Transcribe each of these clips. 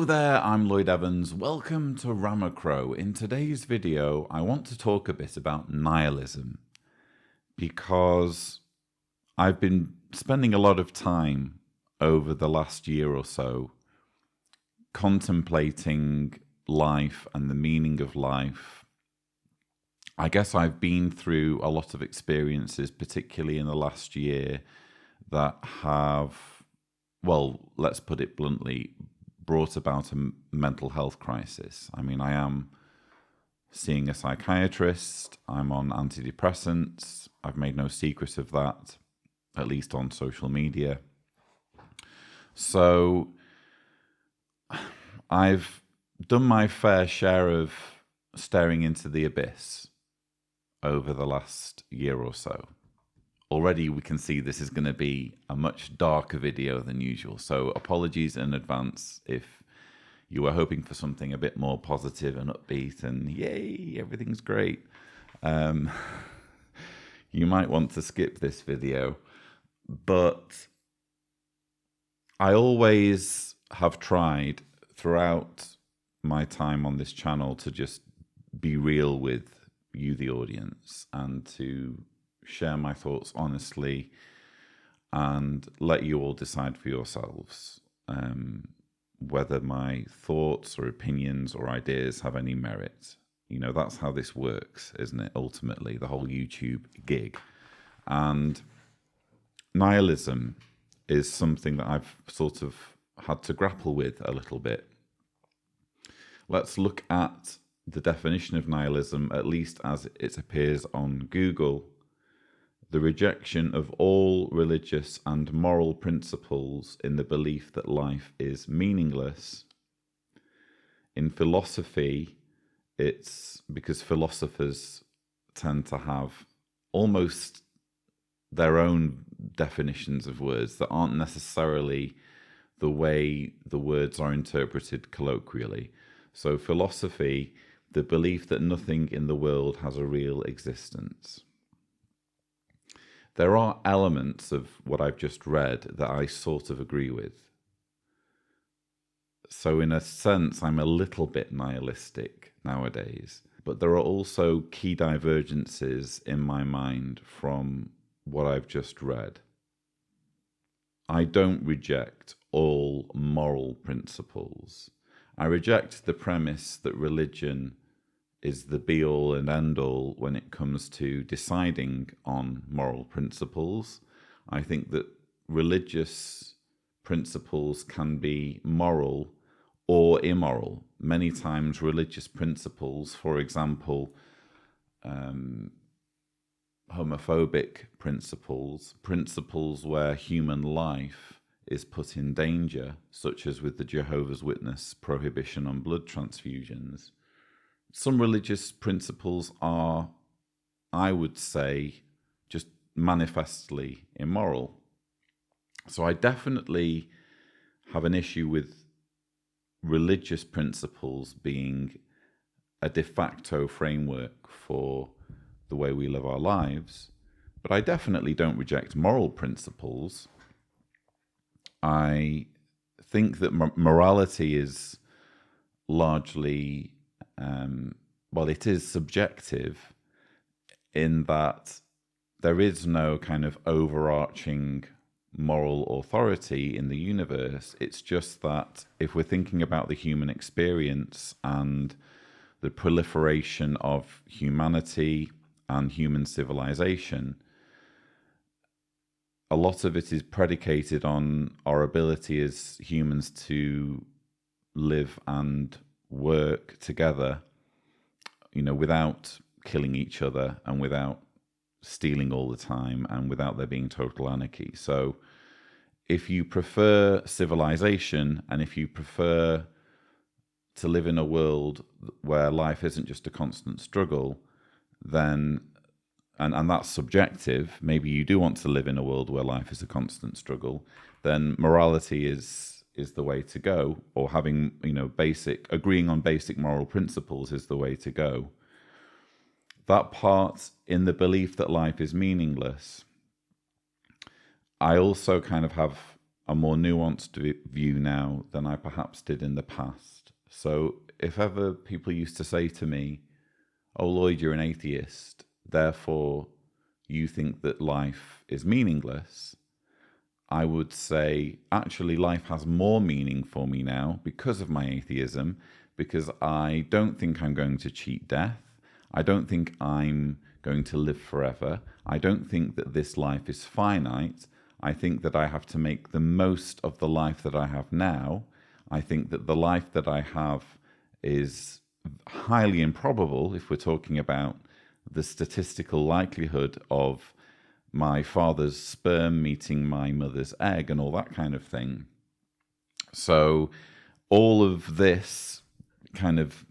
Hello there, I'm Lloyd Evans. Welcome to Ramacro. In today's video, I want to talk a bit about nihilism because I've been spending a lot of time over the last year or so contemplating life and the meaning of life. I guess I've been through a lot of experiences, particularly in the last year, that have, well, let's put it bluntly, brought about a mental health crisis. I mean, I am seeing a psychiatrist, I'm on antidepressants, I've made no secret of that, at least on social media. So I've done my fair share of staring into the abyss over the last year or so. Already we can see this is going to be a much darker video than usual, so apologies in advance if you were hoping for something a bit more positive and upbeat and yay, everything's great. You might want to skip this video, but I always have tried throughout my time on this channel to just be real with you, the audience, and to share my thoughts honestly and let you all decide for yourselves whether my thoughts or opinions or ideas have any merit. You know, that's how this works, isn't it? Ultimately, the whole YouTube gig. And nihilism is something that I've sort of had to grapple with a little bit. Let's look at the definition of nihilism, at least as it appears on Google. The rejection of all religious and moral principles in the belief that life is meaningless. In philosophy, it's because philosophers tend to have almost their own definitions of words that aren't necessarily the way the words are interpreted colloquially. So philosophy, the belief that nothing in the world has a real existence. There are elements of what I've just read that I sort of agree with. So in a sense, I'm a little bit nihilistic nowadays, but there are also key divergences in my mind from what I've just read. I don't reject all moral principles. I reject the premise that religion is the be-all and end-all when it comes to deciding on moral principles. I think that religious principles can be moral or immoral. Many times religious principles, for example, homophobic principles where human life is put in danger, such as with the Jehovah's Witness prohibition on blood transfusions. Some religious principles are, I would say, just manifestly immoral. So I definitely have an issue with religious principles being a de facto framework for the way we live our lives, but I definitely don't reject moral principles. I think that morality is largely well, it is subjective in that there is no kind of overarching moral authority in the universe. It's just that if we're thinking about the human experience and the proliferation of humanity and human civilization, a lot of it is predicated on our ability as humans to live and work together, you know, without killing each other and without stealing all the time and without there being total anarchy. So if you prefer civilization and if you prefer to live in a world where life isn't just a constant struggle, then, and that's subjective, maybe you do want to live in a world where life is a constant struggle, then morality is the way to go, or having, you know, agreeing on basic moral principles is the way to go. That part in the belief that life is meaningless, I also kind of have a more nuanced view now than I perhaps did in the past. So if ever people used to say to me, "Oh, Lloyd, you're an atheist, therefore you think that life is meaningless," I would say, actually, life has more meaning for me now because of my atheism, because I don't think I'm going to cheat death. I don't think I'm going to live forever. I don't think that this life is finite. I think that I have to make the most of the life that I have now. I think that the life that I have is highly improbable if we're talking about the statistical likelihood of my father's sperm meeting my mother's egg and all that kind of thing. So all of this kind of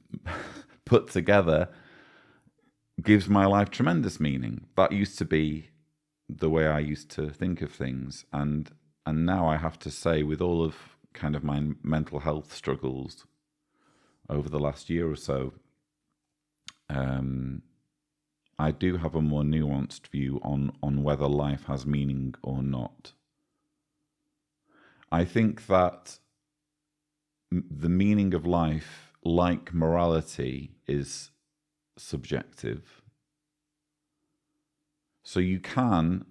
put together gives my life tremendous meaning. That used to be the way I used to think of things. And now I have to say, with all of kind of my mental health struggles over the last year or so, I do have a more nuanced view on whether life has meaning or not. I think that the meaning of life, like morality, is subjective. So you can,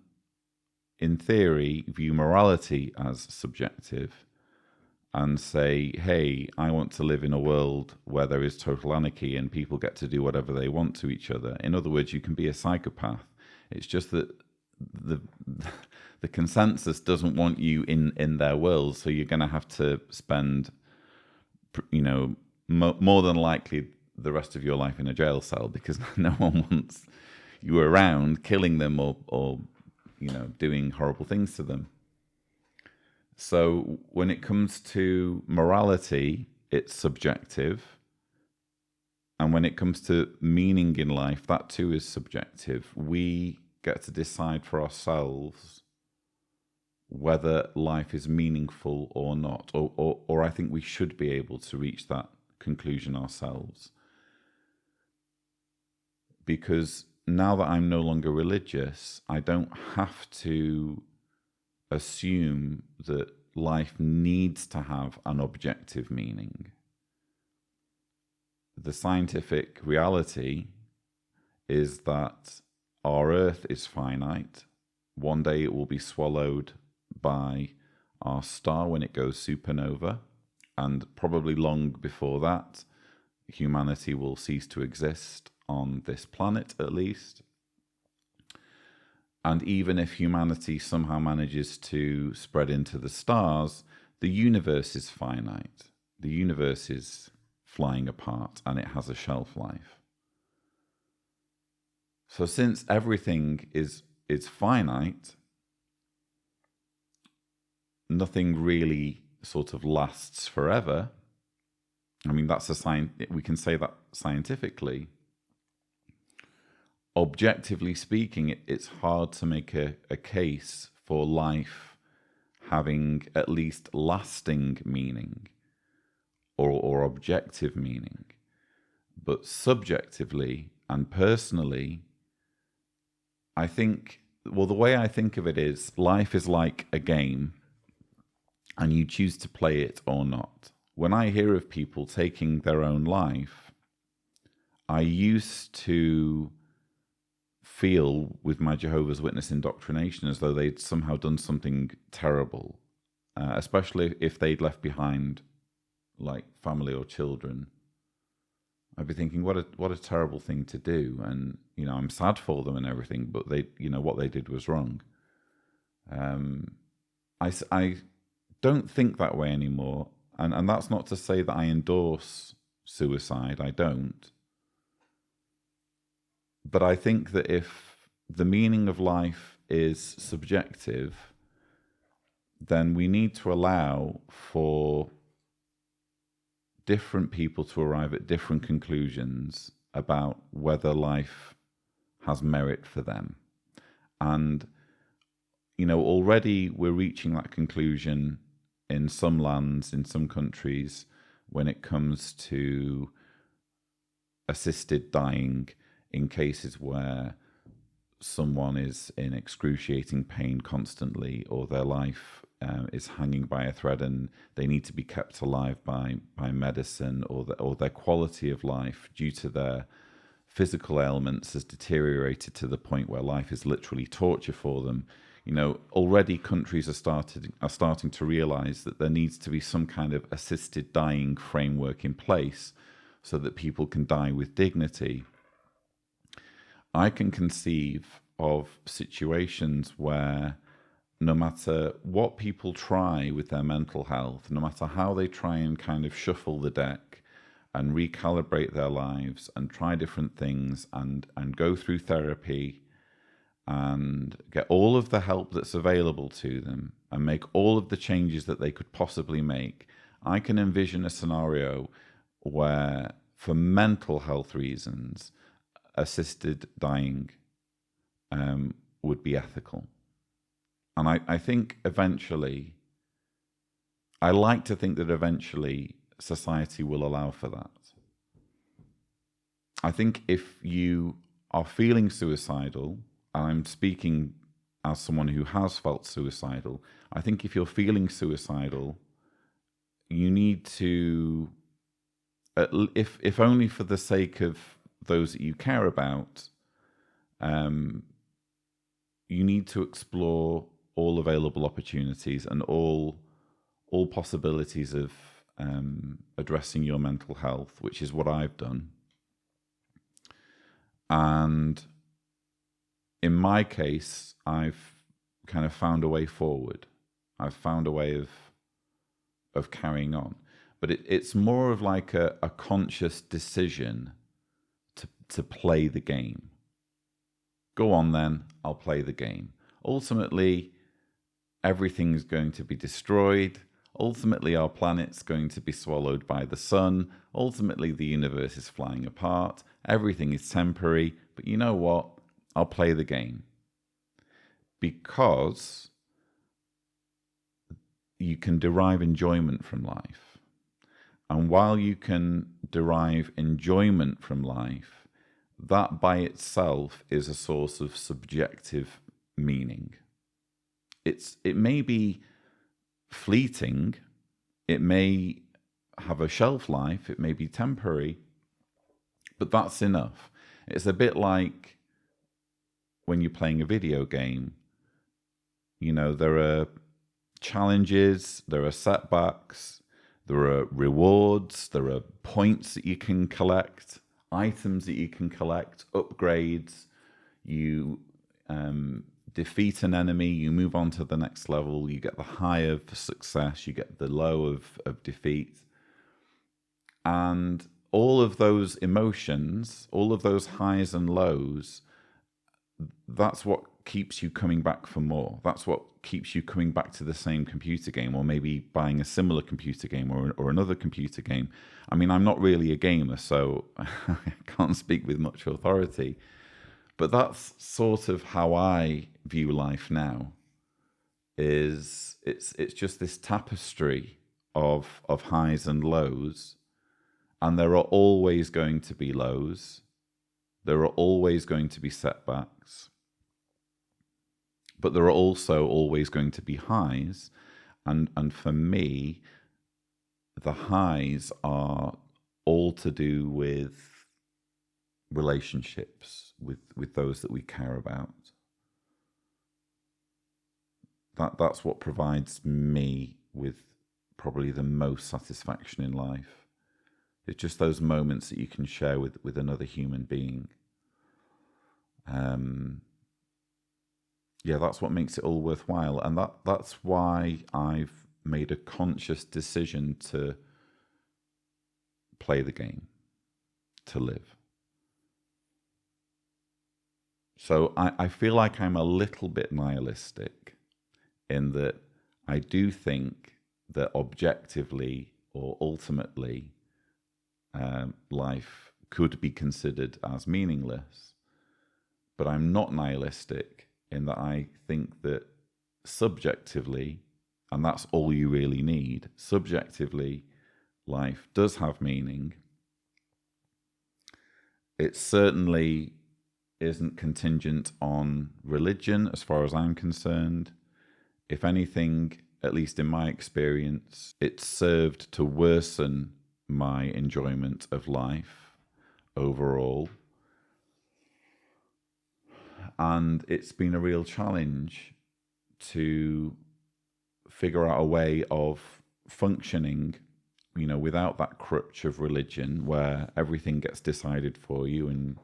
in theory, view morality as subjective and say, hey, I want to live in a world where there is total anarchy and people get to do whatever they want to each other. In other words, you can be a psychopath. It's just that the consensus doesn't want you in their world, so you're going to have to spend, more than likely the rest of your life in a jail cell because no one wants you around killing them or doing horrible things to them. So when it comes to morality, it's subjective. And when it comes to meaning in life, that too is subjective. We get to decide for ourselves whether life is meaningful or not. Or I think we should be able to reach that conclusion ourselves. Because now that I'm no longer religious, I don't have to assume that life needs to have an objective meaning. The scientific reality is that our Earth is finite. One day it will be swallowed by our star when it goes supernova, and probably long before that, humanity will cease to exist on this planet, at least. And even if humanity somehow manages to spread into the stars, the universe is finite. The universe is flying apart and it has a shelf life. So since everything is finite, nothing really sort of lasts forever. I mean, we can say that scientifically. Objectively speaking, it's hard to make a case for life having at least lasting meaning or objective meaning. But subjectively and personally, I think, well, the way I think of it is life is like a game and you choose to play it or not. When I hear of people taking their own life, I used to feel with my Jehovah's Witness indoctrination as though they'd somehow done something terrible, especially if they'd left behind like family or children. I'd be thinking, what a terrible thing to do, and I'm sad for them and everything, but they, what they did was wrong. I don't think that way anymore, and that's not to say that I endorse suicide. I don't. But I think that if the meaning of life is subjective, then we need to allow for different people to arrive at different conclusions about whether life has merit for them. And, already we're reaching that conclusion in some lands, in some countries, when it comes to assisted dying in cases where someone is in excruciating pain constantly or their life is hanging by a thread and they need to be kept alive by medicine, or their quality of life due to their physical ailments has deteriorated to the point where life is literally torture for them. Already countries are starting to realize that there needs to be some kind of assisted dying framework in place so that people can die with dignity. I can conceive of situations where no matter what people try with their mental health, no matter how they try and kind of shuffle the deck and recalibrate their lives and try different things and go through therapy and get all of the help that's available to them and make all of the changes that they could possibly make, I can envision a scenario where, for mental health reasons, assisted dying would be ethical. And I think eventually, I like to think that eventually society will allow for that. I think if you are feeling suicidal, and I'm speaking as someone who has felt suicidal, I think if you're feeling suicidal, you need to, if only for the sake of those that you care about, you need to explore all available opportunities and all possibilities of addressing your mental health, which is what I've done. And in my case, I've kind of found a way forward. I've found a way of carrying on. But it's more of like a conscious decision to play the game. Go on then, I'll play the game. Ultimately, everything's going to be destroyed. Ultimately, our planet's going to be swallowed by the sun. Ultimately, the universe is flying apart. Everything is temporary. But you know what? I'll play the game. Because you can derive enjoyment from life. And while you can derive enjoyment from life, that by itself is a source of subjective meaning. It may be fleeting, it may have a shelf life, it may be temporary, but that's enough. It's a bit like when you're playing a video game. There are challenges, there are setbacks, there are rewards, there are points that you can collect, items that you can collect, upgrades. You defeat an enemy, you move on to the next level, you get the high of success, you get the low of defeat. And all of those emotions, all of those highs and lows, that's what keeps you coming back for more. That's what keeps you coming back to the same computer game, or maybe buying a similar computer game or another computer game. I mean, I'm not really a gamer, so I can't speak with much authority. But that's sort of how I view life now. It's just this tapestry of highs and lows, and there are always going to be lows. There are always going to be setbacks. But there are also always going to be highs. And for me, the highs are all to do with relationships with those that we care about. That's what provides me with probably the most satisfaction in life. It's just those moments that you can share with another human being. That's what makes it all worthwhile. And that's why I've made a conscious decision to play the game, to live. So I feel like I'm a little bit nihilistic in that I do think that objectively or ultimately life could be considered as meaningless. But I'm not nihilistic in that I think that subjectively, and that's all you really need, subjectively, life does have meaning. It certainly isn't contingent on religion as far as I'm concerned. If anything, at least in my experience, it's served to worsen my enjoyment of life overall. And it's been a real challenge to figure out a way of functioning, you know, without that crutch of religion where everything gets decided for you and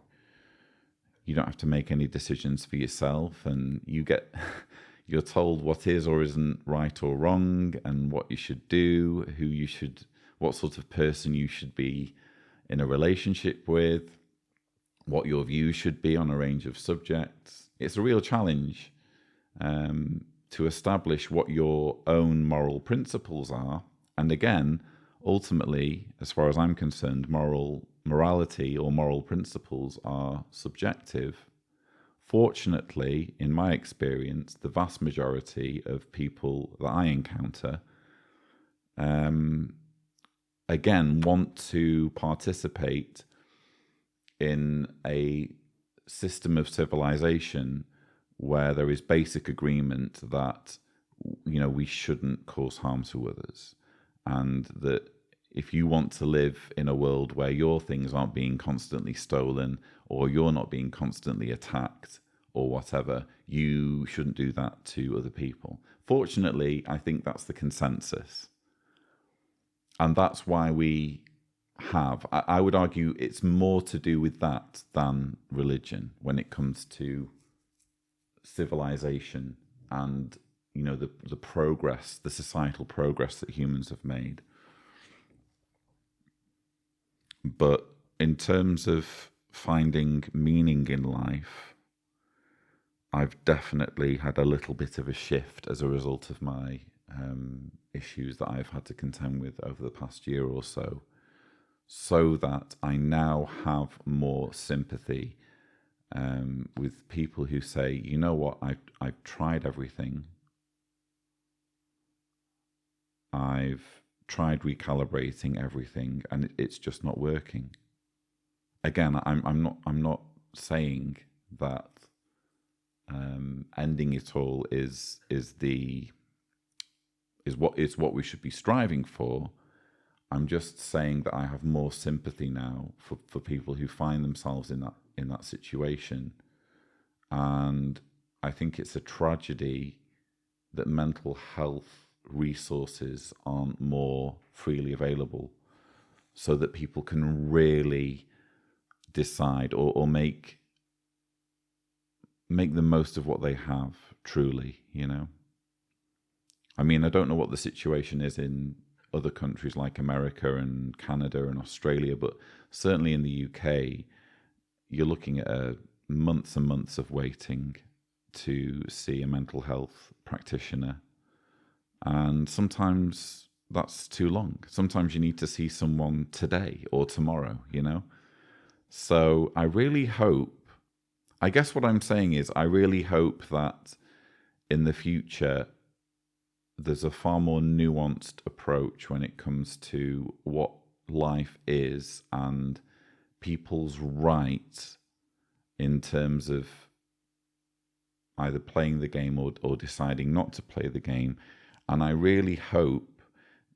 you don't have to make any decisions for yourself, and you're told what is or isn't right or wrong, and what you should do, what sort of person you should be in a relationship with, what your views should be on a range of subjects. It's a real challenge to establish what your own moral principles are. And again, ultimately, as far as I'm concerned, morality or moral principles are subjective. Fortunately, in my experience, the vast majority of people that I encounter, again, want to participate in a system of civilization where there is basic agreement that, you know, we shouldn't cause harm to others, and that if you want to live in a world where your things aren't being constantly stolen or you're not being constantly attacked or whatever, you shouldn't do that to other people. Fortunately, I think that's the consensus. And that's why I would argue it's more to do with that than religion when it comes to civilization and, you know, the progress, the societal progress that humans have made. But in terms of finding meaning in life, I've definitely had a little bit of a shift as a result of my issues that I've had to contend with over the past year or so that I now have more sympathy with people who say, you know what, I've tried everything. I've tried recalibrating everything, and it's just not working. Again, I'm not saying that ending it all is what we should be striving for. I'm just saying that I have more sympathy now for people who find themselves in that situation, and I think it's a tragedy that mental health resources aren't more freely available, so that people can really decide or make the most of what they have, truly, you know. I mean, I don't know what the situation is in other countries like America and Canada and Australia, but certainly in the UK, you're looking at months and months of waiting to see a mental health practitioner. And sometimes that's too long. Sometimes you need to see someone today or tomorrow, you know? So I really hope, I guess what I'm saying is, I really hope that in the future, there's a far more nuanced approach when it comes to what life is and people's rights in terms of either playing the game or deciding not to play the game. And I really hope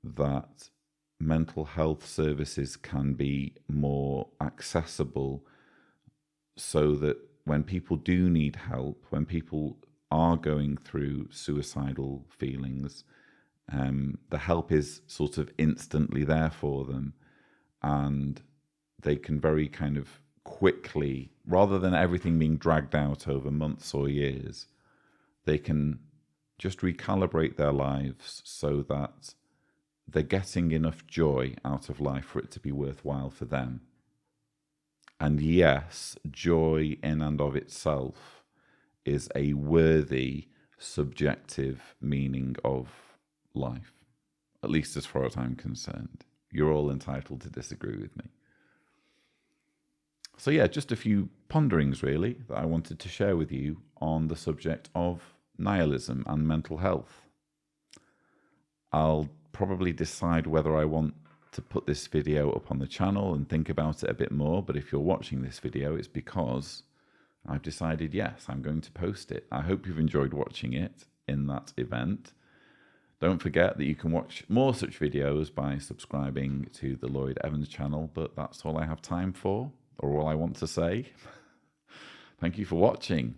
that mental health services can be more accessible, so that when people do need help, when people are going through suicidal feelings, the help is sort of instantly there for them, and they can very kind of quickly, rather than everything being dragged out over months or years, they can just recalibrate their lives so that they're getting enough joy out of life for it to be worthwhile for them. And yes, joy in and of itself is a worthy, subjective meaning of life, at least as far as I'm concerned. You're all entitled to disagree with me. So yeah, just a few ponderings really that I wanted to share with you on the subject of nihilism and mental health. I'll probably decide whether I want to put this video up on the channel and think about it a bit more, but if you're watching this video, it's because I've decided, yes, I'm going to post it. I hope you've enjoyed watching it in that event. Don't forget that you can watch more such videos by subscribing to the Lloyd Evans channel, but that's all I have time for, or all I want to say. Thank you for watching.